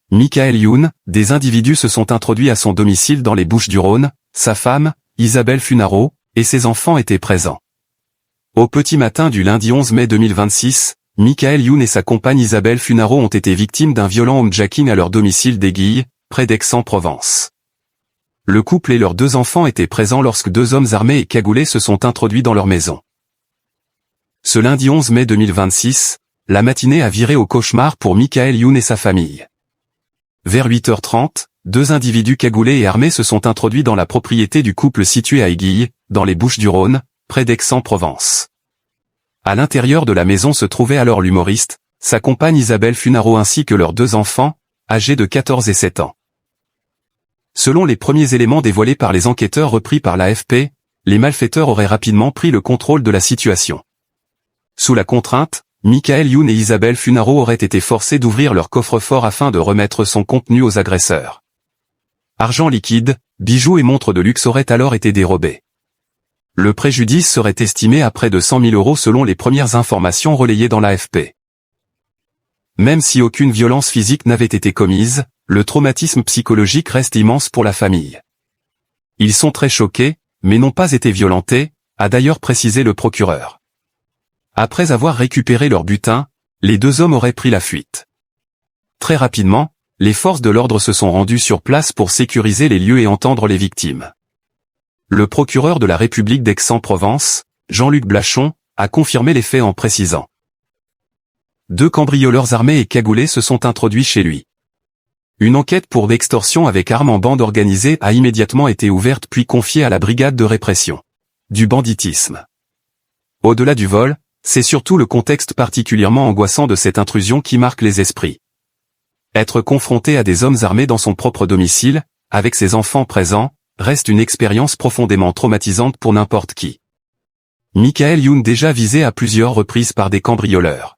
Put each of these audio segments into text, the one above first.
Michael Youn, des individus se sont introduits à son domicile dans les Bouches-du-Rhône, sa femme, Isabelle Funaro, et ses enfants étaient présents. Au petit matin du lundi 11 mai 2026, Michael Youn et sa compagne Isabelle Funaro ont été victimes d'un violent homejacking à leur domicile d'Aiguilles, près d'Aix-en-Provence. Le couple et leurs 2 enfants étaient présents lorsque 2 hommes armés et cagoulés se sont introduits dans leur maison. Ce lundi 11 mai 2026, la matinée a viré au cauchemar pour Michael Youn et sa famille. Vers 8h30, 2 individus cagoulés et armés se sont introduits dans la propriété du couple située à Aiguilles, dans les Bouches-du-Rhône, près d'Aix-en-Provence. À l'intérieur de la maison se trouvait alors l'humoriste, sa compagne Isabelle Funaro ainsi que leurs 2 enfants, âgés de 14 et 7 ans. Selon les premiers éléments dévoilés par les enquêteurs repris par l'AFP, les malfaiteurs auraient rapidement pris le contrôle de la situation. Sous la contrainte, Michael Youn et Isabelle Funaro auraient été forcés d'ouvrir leur coffre-fort afin de remettre son contenu aux agresseurs. Argent liquide, bijoux et montres de luxe auraient alors été dérobés. Le préjudice serait estimé à près de 100 000 € selon les premières informations relayées dans l'AFP. Même si aucune violence physique n'avait été commise, le traumatisme psychologique reste immense pour la famille. Ils sont très choqués, mais n'ont pas été violentés, a d'ailleurs précisé le procureur. Après avoir récupéré leur butin, les 2 hommes auraient pris la fuite. Très rapidement, les forces de l'ordre se sont rendues sur place pour sécuriser les lieux et entendre les victimes. Le procureur de la République d'Aix-en-Provence, Jean-Luc Blachon, a confirmé les faits en précisant. 2 cambrioleurs armés et cagoulés se sont introduits chez lui. Une enquête pour extorsion avec armes en bande organisée a immédiatement été ouverte puis confiée à la brigade de répression du banditisme. Au-delà du vol, c'est surtout le contexte particulièrement angoissant de cette intrusion qui marque les esprits. Être confronté à des hommes armés dans son propre domicile, avec ses enfants présents, reste une expérience profondément traumatisante pour n'importe qui. Michael Youn déjà visé à plusieurs reprises par des cambrioleurs.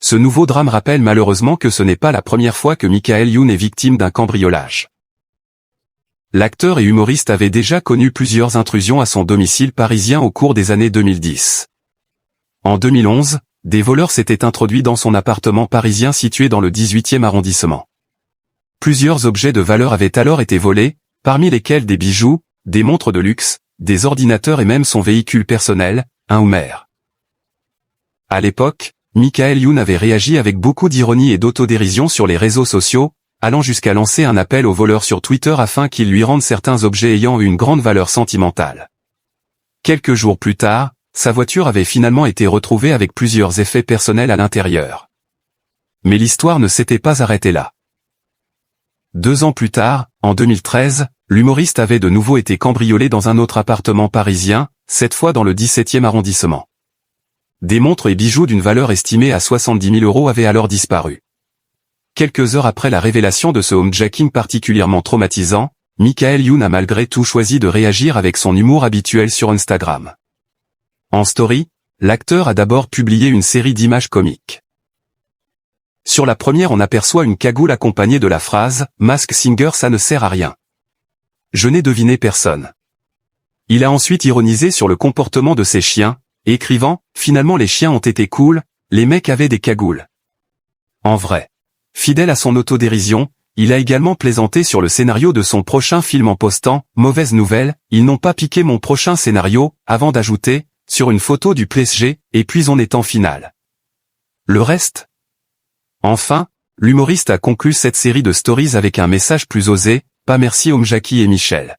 Ce nouveau drame rappelle malheureusement que ce n'est pas la première fois que Michael Youn est victime d'un cambriolage. L'acteur et humoriste avait déjà connu plusieurs intrusions à son domicile parisien au cours des années 2010. En 2011, des voleurs s'étaient introduits dans son appartement parisien situé dans le 18e arrondissement. Plusieurs objets de valeur avaient alors été volés, parmi lesquels des bijoux, des montres de luxe, des ordinateurs et même son véhicule personnel, un Hummer. À l'époque, Michael Youn avait réagi avec beaucoup d'ironie et d'autodérision sur les réseaux sociaux, allant jusqu'à lancer un appel aux voleurs sur Twitter afin qu'ils lui rendent certains objets ayant une grande valeur sentimentale. Quelques jours plus tard, sa voiture avait finalement été retrouvée avec plusieurs effets personnels à l'intérieur. Mais l'histoire ne s'était pas arrêtée là. 2 ans plus tard, en 2013, l'humoriste avait de nouveau été cambriolé dans un autre appartement parisien, cette fois dans le 17e arrondissement. Des montres et bijoux d'une valeur estimée à 70 000 € avaient alors disparu. Quelques heures après la révélation de ce homejacking particulièrement traumatisant, Michael Youn a malgré tout choisi de réagir avec son humour habituel sur Instagram. En story, l'acteur a d'abord publié une série d'images comiques. Sur la première on aperçoit une cagoule accompagnée de la phrase « Mask Singer ça ne sert à rien. Je n'ai deviné personne ». Il a ensuite ironisé sur le comportement de ses chiens, écrivant « Finalement les chiens ont été cool, les mecs avaient des cagoules ». En vrai. Fidèle à son autodérision, il a également plaisanté sur le scénario de son prochain film en postant « Mauvaise nouvelle, ils n'ont pas piqué mon prochain scénario », avant d'ajouter « Sur une photo du PSG, et puis on est en finale. » Le reste ? Enfin, l'humoriste a conclu cette série de stories avec un message plus osé « Pas merci Jackie et Michel ».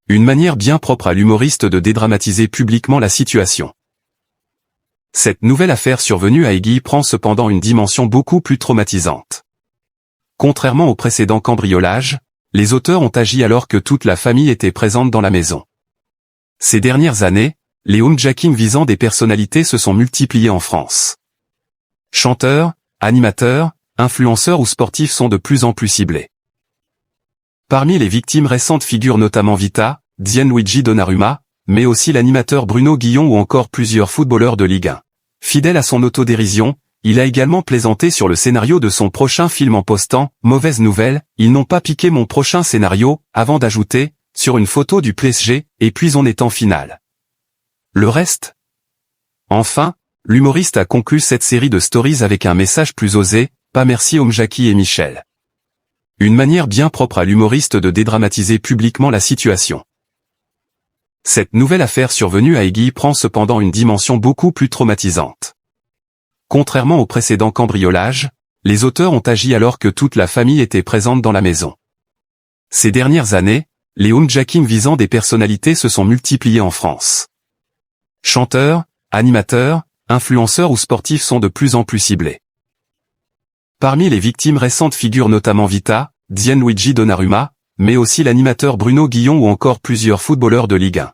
Une manière bien propre à l'humoriste de dédramatiser publiquement la situation. Cette nouvelle affaire survenue à Aiguilles prend cependant une dimension beaucoup plus traumatisante. Contrairement au précédent cambriolage, les auteurs ont agi alors que toute la famille était présente dans la maison. Ces dernières années, les homejacking visant des personnalités se sont multipliés en France. Chanteurs, animateurs, influenceurs ou sportifs sont de plus en plus ciblés. Parmi les victimes récentes figurent notamment Vita, Gianluigi Donnarumma, mais aussi l'animateur Bruno Guillon ou encore plusieurs footballeurs de Ligue 1. Fidèle à son autodérision, il a également plaisanté sur le scénario de son prochain film en postant « Mauvaise nouvelle, ils n'ont pas piqué mon prochain scénario », avant d'ajouter « Sur une photo du PSG, et puis on est en finale. » Le reste ? Enfin, l'humoriste a conclu cette série de stories avec un message plus osé « Pas merci Jackie et Michel. » Une manière bien propre à l'humoriste de dédramatiser publiquement la situation. Cette nouvelle affaire survenue à Aiguilles prend cependant une dimension beaucoup plus traumatisante. Contrairement au précédent cambriolage, les auteurs ont agi alors que toute la famille était présente dans la maison. Ces dernières années, les homejacking visant des personnalités se sont multipliés en France. Chanteurs, animateurs, influenceurs ou sportifs sont de plus en plus ciblés. Parmi les victimes récentes figurent notamment Vita, Gianluigi Donnarumma, mais aussi l'animateur Bruno Guillon ou encore plusieurs footballeurs de Ligue 1.